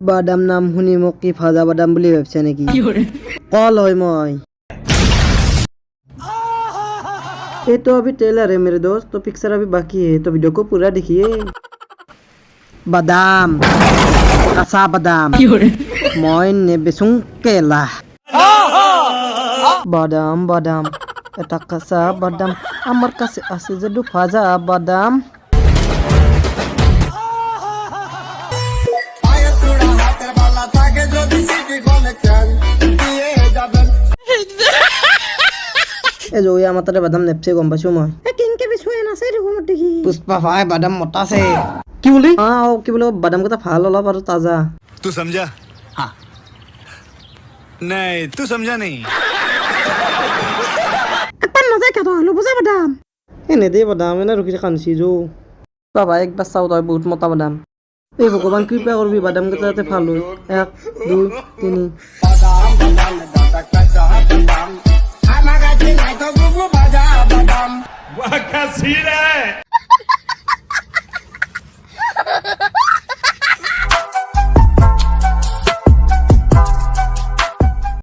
বাদাম নাম শুনি মোক কি ভাজা বাদাম বুলি ভাবিছা নেকি কল হয় মই ये तो अभी ट्रेलर है मेरे दोस्त तो पिक्चर अभी बाकी है तो वीडियो को पूरा देखिए बादाम कसा बादाम মই নেবেচুং কেলা বাদাম বাদাম এটা কাঁচা বাদাম আমার কাছে আছে যদু ভাজা বাদাম এ জই আমার তাতে বাদাম নেপছে গম পাইছো মই কিনকে বিছুয়ে নাছে রুমত দেখি পুষ্পা ভাই বাদাম মোটা আছে কি বলি কি বলে বাদাম কথা ভাল অলপ আৰু তাজা तू समझा हाँ नहीं तू समझा नहीं अपन मजा क्या तो बुझा बादाम এনে দে বাদাম এনে ৰখি কানছি জো বাবা একবাৰ চাও তই বহুত মোটা বাদাম এই ভগৱান কৃপা কৰবি বাদাম কেইটা যাতে ভাল হয় 1 2 3 वाह क्या सीन है